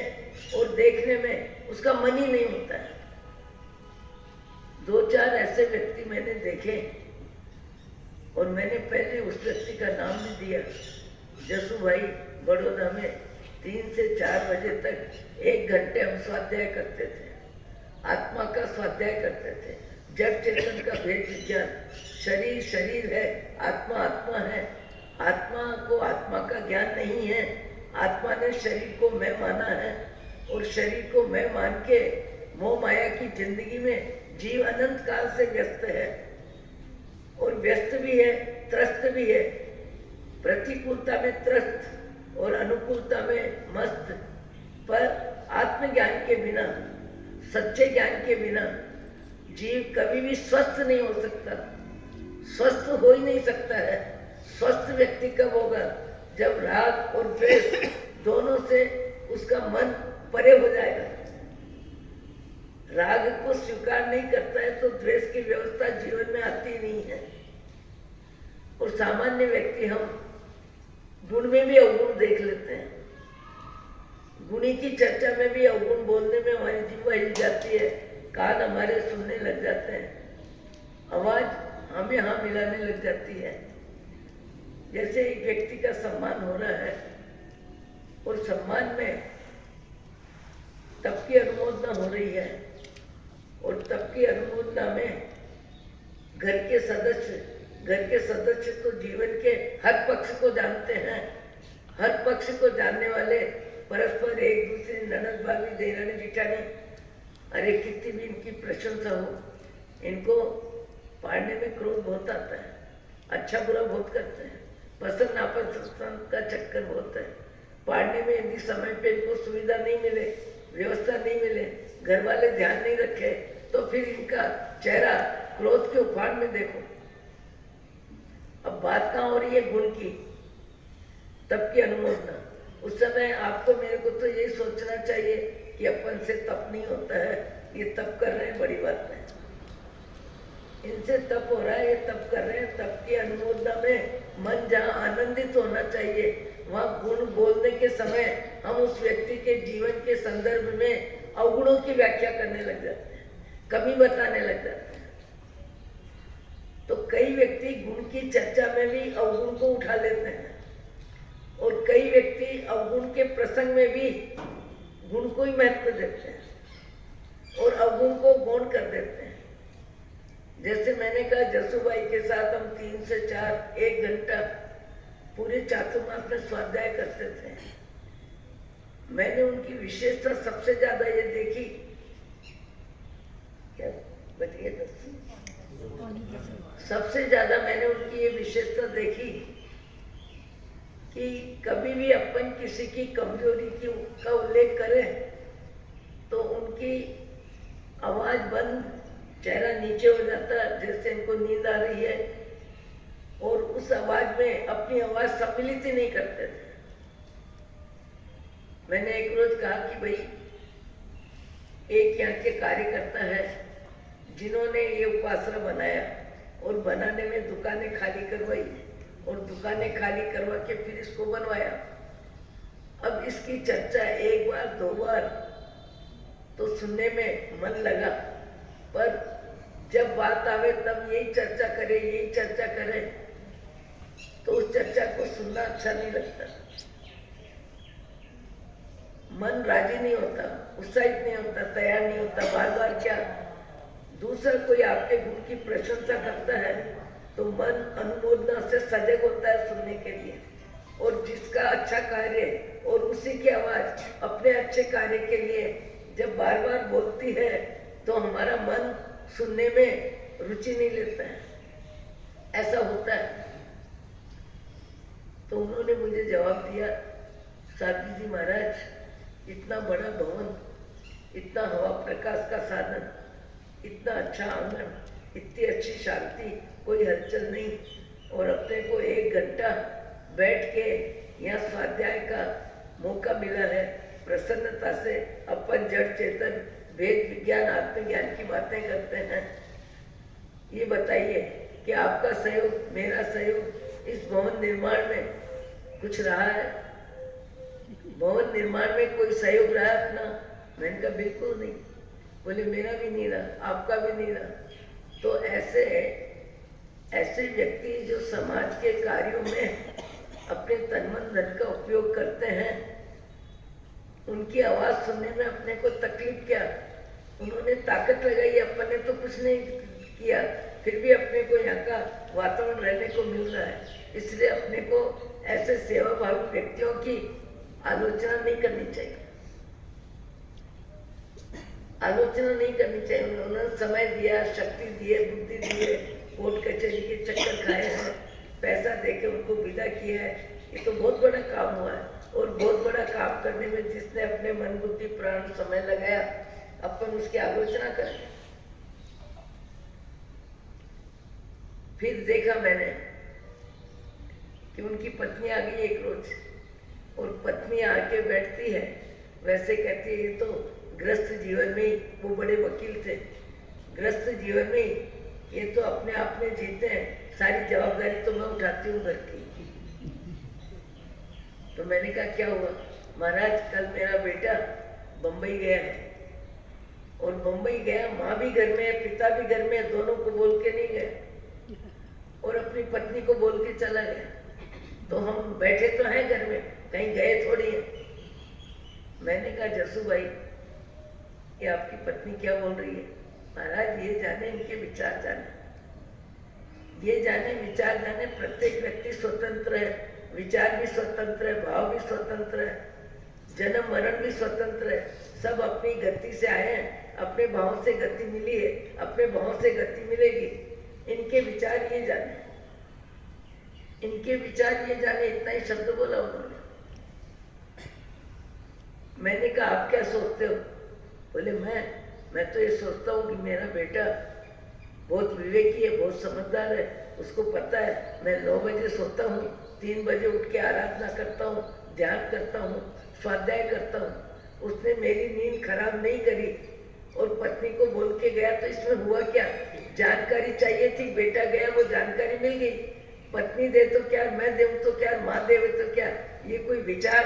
और देखने में उसका मन ही नहीं होता है। 2-4 ऐसे व्यक्ति मैंने देखे, और मैंने पहले उस व्यक्ति का नाम भी दिया। जसू भाई बड़ौदा में 3 से 4 बजे तक 1 घंटे हम स्वाध्याय करते थे, आत्मा का स्वाध्याय करते थे। जड़ चेतन का भेद विज्ञान, शरीर शरीर है, आत्मा आत्मा है। आत्मा को आत्मा का ज्ञान नहीं है। आत्मा ने शरीर को मैं माना है, और शरीर को मैं मान के मोह माया की जिंदगी में जीव अनंत काल से व्यस्त है, और व्यस्त भी है, त्रस्त भी है। प्रतिकूलता में त्रस्त और अनुकूलता में मस्त। पर आत्मज्ञान के बिना, सच्चे ज्ञान के बिना जीव कभी भी स्वस्थ नहीं हो सकता, स्वस्थ हो ही नहीं सकता है। स्वस्थ व्यक्ति कब होगा? जब राग और द्वेष दोनों से उसका मन परे हो जाएगा। राग को स्वीकार नहीं करता है तो द्वेष की व्यवस्था जीवन में आती नहीं है। और सामान्य व्यक्ति हम गुण में भी अवगुण देख लेते हैं। गुणी की चर्चा में भी अवगुण बोलने में हमारी जीवा हिल जाती है, कान हमारे सुनने लग जाते हैं, आवाज हमें हाँ मिलाने लग जाती है। जैसे एक व्यक्ति का सम्मान हो रहा है, और सम्मान में तप की अनुमोदना हो रही है, और तप की अनुमोदना में घर के सदस्य तो जीवन के हर पक्ष को जानते हैं। हर पक्ष को जानने वाले परस्पर एक दूसरे ननद भाभी देरानी जेठानी, अरे कितनी भी इनकी प्रशंसा हो, इनको पढ़ने में क्रोध बहुत आता है, अच्छा बुरा बहुत करते हैं, पसंद नापसंद का चक्कर बहुत है। पढ़ने में यदि समय पे इनको सुविधा नहीं मिले, व्यवस्था नहीं मिले, घर वाले ध्यान नहीं रखे, तो फिर इनका चेहरा क्रोध के उफान में देखो। अब बात कहाँ हो रही है? गुण की, तप की अनुमोदना। उस समय आपको मेरे को तो यही सोचना चाहिए कि अपन से तप नहीं होता है, ये तप कर रहे हैं, बड़ी बात है। इनसे तप हो रहा है, ये तप कर रहे हैं। तप की अनुमोदना में मन जहाँ आनंदित होना चाहिए, वहाँ गुण बोलने के समय हम उस व्यक्ति के जीवन के संदर्भ में अवगुणों की व्याख्या करने लग जाते हैं, कमी बताने लग जाते हैं। तो कई व्यक्ति गुण की चर्चा में भी अवगुण को उठा लेते हैं, और कई व्यक्ति अवगुण के प्रसंग में भी गुण को ही महत्व देते हैं, और अवगुण को गौण कर देते हैं। जैसे मैंने कहा, जसूबाई के साथ हम 3 से 4 1 घंटा पूरे चातुर्मास में स्वाध्याय करते थे। मैंने उनकी विशेषता सबसे ज्यादा ये देखी, क्या बचिए 10, सबसे ज्यादा मैंने उनकी ये विशेषता देखी कि कभी भी अपन किसी की कमजोरी का उल्लेख करें तो उनकी आवाज बंद, चेहरा नीचे हो जाता है जैसे इनको नींद आ रही है, और उस आवाज में अपनी आवाज सम्मिलित ही नहीं करते थे। मैंने एक रोज कहा कि भाई, एक यहाँ के कार्यकर्ता है जिन्होंने ये उपासना बनाया, और बनाने में दुकानें खाली करवाई, और दुकानें खाली करवा के फिर इसको बनवाया। अब इसकी चर्चा 1 बार 2 बार तो सुनने में मन लगा, पर जब बात आवे तब यही चर्चा करे, तो उस चर्चा को सुनना अच्छा नहीं लगता। मन राजी नहीं होता, उत्साहित नहीं होता, तैयार नहीं होता। बार बार क्या, दूसरा कोई आपके गुण की प्रशंसा करता है तो मन अनुमोदना से सजग होता है सुनने के लिए, और जिसका अच्छा कार्य और उसी की आवाज अपने अच्छे कार्य के लिए जब बार बार बोलती है तो हमारा मन सुनने में रुचि नहीं लेता है। ऐसा होता है। तो उन्होंने मुझे जवाब दिया, साधु जी महाराज, इतना बड़ा भवन, इतना हवा प्रकाश का साधन, इतना अच्छा आंगन, इतनी अच्छी शांति, कोई हलचल नहीं, और अपने को 1 घंटा बैठ के यहाँ स्वाध्याय का मौका मिला है। प्रसन्नता से अपन जड़ चेतन वेद विज्ञान आत्मज्ञान की बातें करते हैं। ये बताइए कि आपका सहयोग, मेरा सहयोग इस भवन निर्माण में कुछ रहा है? भवन निर्माण में कोई सहयोग रहा है अपना? मैंने कहा बिल्कुल नहीं। बोले मेरा भी नहीं रहा, आपका भी नहीं रहा। तो ऐसे व्यक्ति जो समाज के कार्यों में अपने तन मन धन का उपयोग करते हैं, उनकी आवाज़ सुनने में अपने को तकलीफ क्या? उन्होंने ताकत लगाई, अपन ने तो कुछ नहीं किया, फिर भी अपने को यहाँ का वातावरण रहने को मिल रहा है। इसलिए अपने को ऐसे सेवाभावी व्यक्तियों की आलोचना नहीं करनी चाहिए, आलोचना नहीं करनी चाहिए। उन्होंने समय दिया, शक्ति दिए, बुद्धि दिए, कोर्ट कचहरी के चक्कर खाए हैं, पैसा देके उनको विदा किया है। ये तो बहुत बड़ा काम हुआ है, और बहुत बड़ा काम करने में जिसने अपने मन बुद्धि प्राण समय लगाया, अपन उसकी आलोचना करें। फिर देखा मैंने कि उनकी पत्नी आ गई एक रोज, और पत्नी आके बैठती है, वैसे कहती है ये तो ग्रस्त जीवन में ही, वो बड़े वकील थे, ग्रस्त जीवन में ही ये तो अपने आप में जीते हैं, सारी जवाबदारी तो मैं उठाती हूँ घर की। तो मैंने कहा क्या हुआ? महाराज कल मेरा बेटा बम्बई गया है, और बम्बई गया, माँ भी घर में है, पिता भी घर में है, दोनों को बोल के नहीं गए, और अपनी पत्नी को बोल के चला गया। तो हम बैठे तो हैं घर में, कहीं गए थोड़ी है। मैंने कहा जसू भाई, ये आपकी पत्नी क्या बोल रही है? महाराज ये जाने, इनके विचार जाने, ये जाने, विचार जाने। प्रत्येक व्यक्ति स्वतंत्र है, विचार भी स्वतंत्र है, भाव भी स्वतंत्र है, जन्म मरण भी स्वतंत्र है। सब अपनी गति से आए हैं, अपने भाव से गति मिली है, अपने भाव से गति मिलेगी। इनके विचार ये जाने, इनके विचार ये जाने, इतना ही शब्द बोला उन्होंने। मैंने कहा आप क्या सोचते हो? बोले मैं तो ये सोचता हूँ कि मेरा बेटा बहुत विवेकी है, बहुत समझदार है, उसको पता है मैं 9 बजे सोता हूँ, 3 बजे उठ के आराधना करता हूँ, ध्यान करता हूँ, स्वाध्याय करता हूँ। उसने मेरी नींद खराब नहीं करी, और पत्नी को बोल के गया। तो इसमें हुआ क्या? जानकारी चाहिए थी, बेटा गया, वो जानकारी मिल गई। पत्नी दे तो क्या, मैं दूं तो क्या, माँ दे तो क्या? ये कोई विचार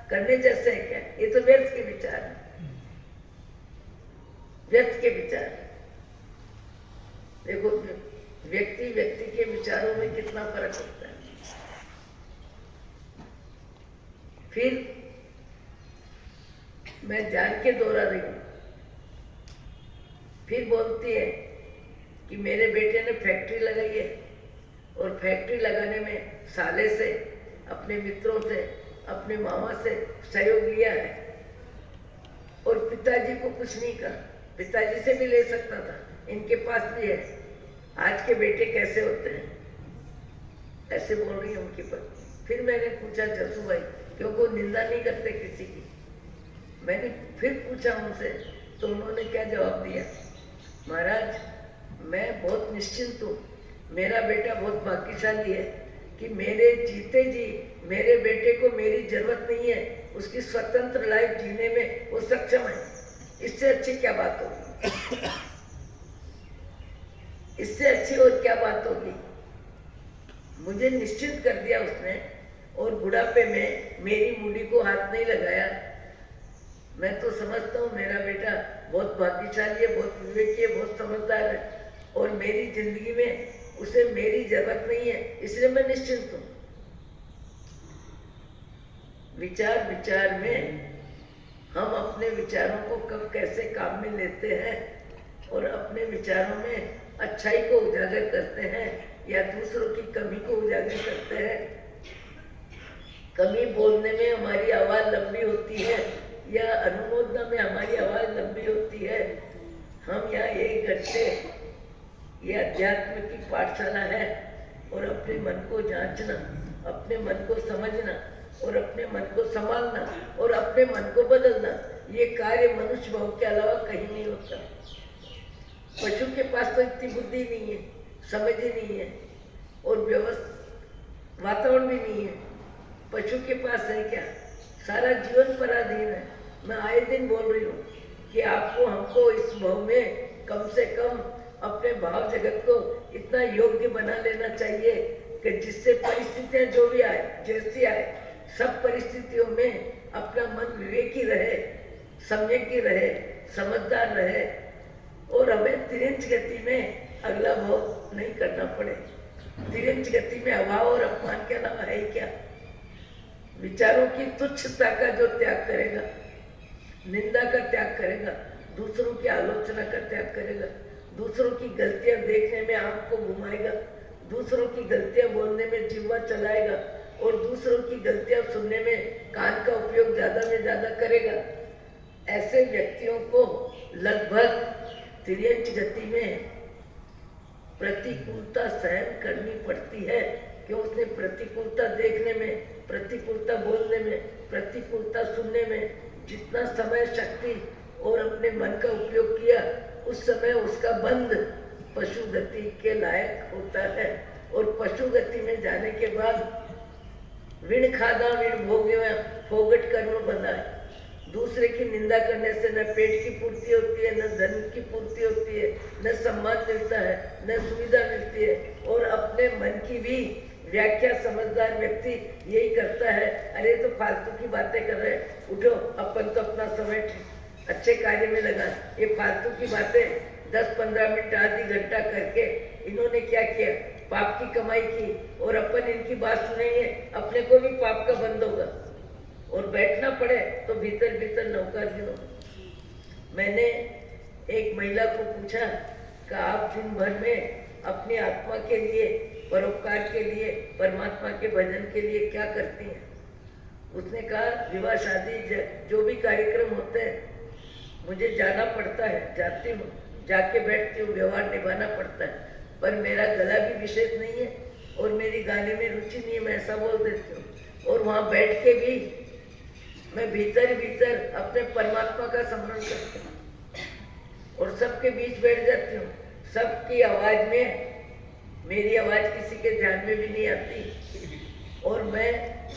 करने जैसे है क्या? ये तो व्यर्थ के विचार है, व्यर्थ के विचार। देखो व्यक्ति व्यक्ति के विचारों में कितना फर्क होता है। फिर मैं जान के दोहरा रही हूँ। फिर बोलती है कि मेरे बेटे ने फैक्ट्री लगाई है, और फैक्ट्री लगाने में साले से, अपने मित्रों से, अपने मामा से सहयोग लिया है, और पिताजी को कुछ नहीं कहा। पिताजी से भी ले सकता था, इनके पास भी है। आज के बेटे कैसे होते हैं, ऐसे बोल रही है उनकी पत्नी। फिर मैंने पूछा जसू भाई, क्योंकि वो निंदा नहीं करते किसी की। मैंने फिर पूछा उनसे, तो उन्होंने क्या जवाब दिया? महाराज मैं बहुत निश्चिंत हूँ, मेरा बेटा बहुत भाग्यशाली है कि मेरे जीते जी मेरे बेटे को मेरी जरूरत नहीं है, उसकी स्वतंत्र लाइफ जीने में वो सक्षम है। इससे अच्छी क्या बात होगी? इससे अच्छी और क्या बात होगी? मुझे निश्चित कर दिया उसने, और बुढ़ापे में मेरी मूडी को हाथ नहीं लगाया। मैं तो समझता हूँ मेरा बेटा बहुत भाग्यशाली है, बहुत विवेकी है, बहुत समझदार है, और मेरी जिंदगी में उसे मेरी जरूरत नहीं है, इसलिए मैं निश्चिंत हूँ। विचार विचार में हम अपने विचारों को कब कैसे काम में लेते हैं, और अपने विचारों में अच्छाई को उजागर करते हैं या दूसरों की कमी को उजागर करते हैं। कमी बोलने में हमारी आवाज़ लंबी होती है, या अनुमोदना में हमारी आवाज़ लंबी होती है। हम यहाँ 1 घंटे, ये अध्यात्म की पाठशाला है, और अपने मन को जांचना, अपने मन को समझना और अपने मन को संभालना और अपने मन को बदलना, ये कार्य मनुष्य भाव के अलावा कहीं नहीं होता। पशु के पास तो इतनी बुद्धि नहीं है, समझ ही नहीं है और व्यवस्था वातावरण भी नहीं है। पशु के पास है क्या? सारा जीवन पराधीन है। मैं आए दिन बोल रही हूँ कि आपको हमको इस भाव में कम से कम अपने भाव जगत को इतना योग्य बना लेना चाहिए कि जिससे परिस्थितियां जो भी आए, जैसी आए, सब परिस्थितियों में अपना मन विवेकी रहे, सम्यकी रहे, समझदार रहे और हमें तिरंज गति में अगला भाव नहीं करना पड़े। तिरंज गति में अभाव और अपमान के अलावा है ही क्या? विचारों की तुच्छता का जो त्याग करेगा, निंदा का त्याग करेगा, दूसरों की आलोचना का त्याग करेगा, दूसरों की गलतियां देखने में आंख को घुमाएगा, दूसरों की गलतियां बोलने में जिह्वा चलाएगा और दूसरों की गलतियां सुनने में कान का उपयोग ज्यादा में ज्यादा करेगा, ऐसे व्यक्तियों को लगभग तिर्यंच गति में प्रतिकूलता सहन करनी पड़ती है। क्यों? उसने प्रतिकूलता देखने में, प्रतिकूलता बोलने में, प्रतिकूलता सुनने में जितना समय, शक्ति और अपने मन का उपयोग किया, उस समय उसका बंध पशु गति के लायक होता है। और पशु गति में जाने के बाद विण खादा विण भोग्य फोगट कर्म बंधाए। दूसरे की निंदा करने से न पेट की पूर्ति होती है, न धन की पूर्ति होती है, न सम्मान मिलता है, न सुविधा मिलती है और अपने मन की भी व्याख्या समझदार व्यक्ति यही करता है, अरे तो फालतू की बातें कर रहे हैं, उठो अपन तो अपना समय अच्छे कार्य में लगा। ये फालतू की बातें 10-15 मिनट आधी घंटा करके इन्होंने क्या किया? पाप की कमाई की और अपन इनकी बात सुनेंगे, अपने को भी पाप का बंद होगा और बैठना पड़े तो भीतर भीतर नौका गिनो। मैंने एक महिला को पूछा कि आप दिन भर में अपनी आत्मा के लिए, परोपकार के लिए, परमात्मा के भजन के लिए क्या करती हैं? उसने कहा विवाह शादी जो भी कार्यक्रम होते हैं मुझे जाना पड़ता है, जाती हूँ, जाके बैठती हूँ, व्यवहार निभाना पड़ता है, पर मेरा गला भी विशेष नहीं है और मेरी गाने में रुचि नहीं है, मैं ऐसा बोल देती हूँ। और वहाँ बैठ के भी मैं भीतर भीतर अपने परमात्मा का स्मरण करती हूँ और सबके बीच बैठ जाती हूँ। सबकी आवाज़ में मेरी आवाज़ किसी के ध्यान में भी नहीं आती और मैं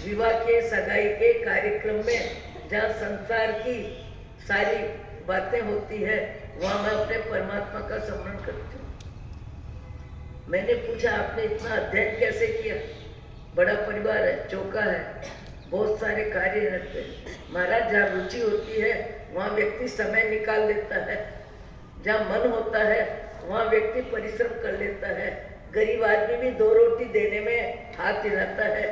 विवाह के, सगाई के कार्यक्रम में जहाँ संसार की सारी बातें होती है वहाँ मैं अपने परमात्मा का स्मरण करती हूँ। मैंने पूछा आपने इतना अध्ययन कैसे किया? बड़ा परिवार है, चौका है, बहुत सारे कार्य रहते हैं। महाराज जहाँ रुचि होती है वहाँ व्यक्ति समय निकाल लेता है, जहाँ मन होता है वहाँ व्यक्ति परिश्रम कर लेता है। गरीब आदमी भी 2 रोटी देने में हाथ हिलाता है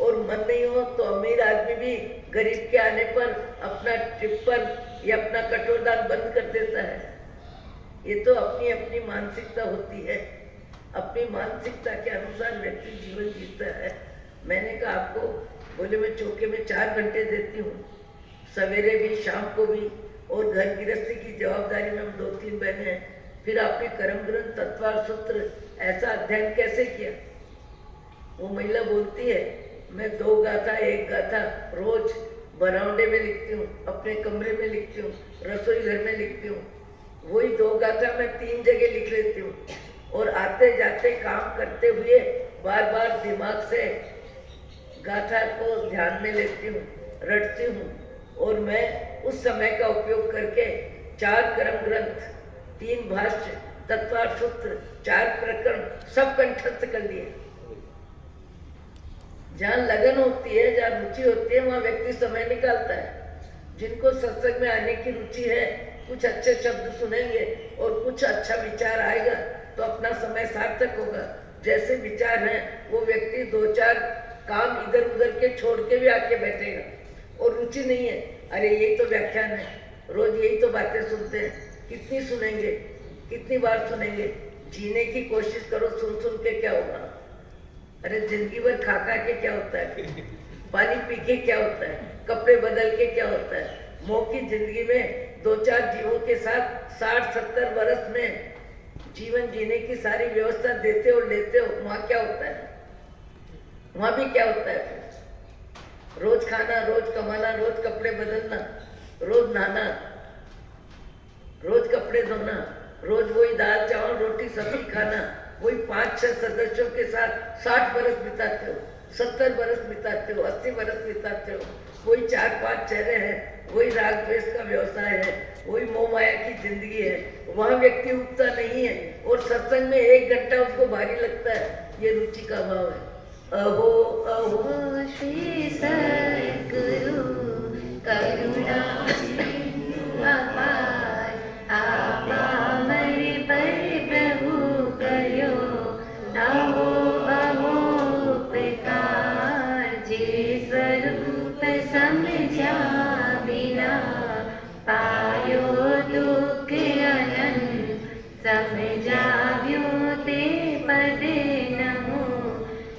और मन नहीं हो तो अमीर आदमी भी गरीब के आने पर अपना टिप्पण या अपना कटोरदान बंद कर देता है। ये तो अपनी अपनी मानसिकता होती है, अपनी मानसिकता के अनुसार व्यक्ति जीवन जीता है। मैंने कहा आपको, बोले मैं चौके में 4 घंटे देती हूँ, सवेरे भी शाम को भी, और घर गृहस्थी की जवाबदारी में हम 2-3 बहने हैं। फिर आपने कर्म ग्रंथ, तत्वार सूत्र ऐसा अध्ययन कैसे किया? वो महिला बोलती है मैं 2 गाथा 1 गाथा रोज बरामदे में लिखती हूँ, अपने कमरे में लिखती हूँ, रसोई घर में लिखती हूँ। वही 2 गाथा मैं 3 जगह लिख लेती हूँ और आते जाते काम करते हुए बार बार दिमाग से गाथा को ध्यान में लेती हूँ, रटती हूँ और मैं उस समय का उपयोग करके 4 कर्म ग्रंथ, 3 भाष्य, तत्वार सूत्र, 4 प्रकरण सब कंठस्थ कर लिए। जहाँ लगन होती है, जहाँ रुचि होती है, वहाँ व्यक्ति समय निकालता है। जिनको सत्संग में आने की रुचि है, कुछ अच्छे शब्द सुनेंगे और कुछ अच्छा विचार आएगा तो अपना समय सार्थक होगा। जैसे विचार हैं वो व्यक्ति 2-4 काम इधर उधर के छोड़ के भी आके बैठेगा। और रुचि नहीं है, अरे यही तो व्याख्यान है, रोज यही तो बातें सुनते हैं, कितनी सुनेंगे, कितनी बार सुनेंगे? जीने की कोशिश करो, सुन सुन के क्या होगा? अरे जिंदगी भर खा खा के क्या होता है? पानी पी के क्या होता है? कपड़े बदल के क्या होता है? मोह की जिंदगी में 2-4 जीवों के साथ 60-70 वर्ष में जीवन जीने की सारी व्यवस्था देते हो लेते हो, वहाँ क्या होता है? वहाँ भी क्या होता है? रोज खाना, रोज कमाना, रोज कपड़े बदलना, रोज नहाना, रोज कपड़े धोना, रोज वही दाल चावल रोटी सब्जी खाना, वही 5-6 सदस्यों के साथ 60 बरस बिताते हो, 70 बरस बिताते हो, 80 बरस बिताते हो। वही 4-5 चेहरे हैं, वही राग द्वेष का व्यवसाय है, वही मोह माया की जिंदगी है। वहाँ व्यक्ति उगता नहीं है और सत्संग में 1 घंटा उसको भारी लगता है। ये रुचि का भाव है। अहो अहो श्री सद्गुरु करुणा अपार, आपा मरे पर प्रभु करो, अहो अहो उपकार। जे स्वरूप समझा बिना, पायो दुख अनंत, समझाव्यो ते पदे नमो।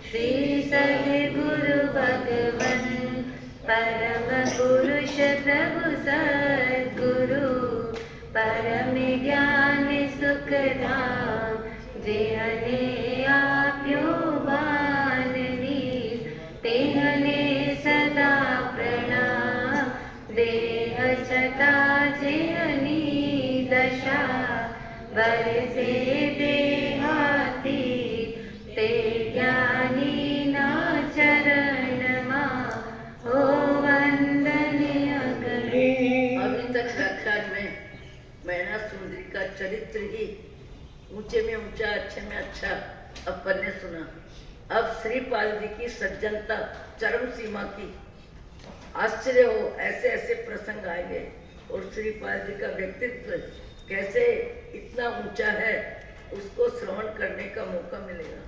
श्री सद्गुरु भगवन परम पुरुष प्रभु सद्गुरु, परम ज्ञान सुख धाम, जेहने आप्यो बाननी, तेहने सदा प्रणाम। देह छटा जेहनी दशा, बरसे देहाती, ते ज्ञानी ना चरण मा, हो वंदनीय करे। अभी तक व्याख्यान में मैना सुंदरी का चरित्र ही ऊंचे में ऊंचा, अच्छे में अच्छा अपन ने सुना। अब श्रीपाल जी की सज्जनता चरम सीमा की। आश्चर्य हो, ऐसे ऐसे प्रसंग आएंगे और श्रीपाल जी का व्यक्तित्व कैसे इतना ऊंचा है, उसको श्रवण करने का मौका मिलेगा।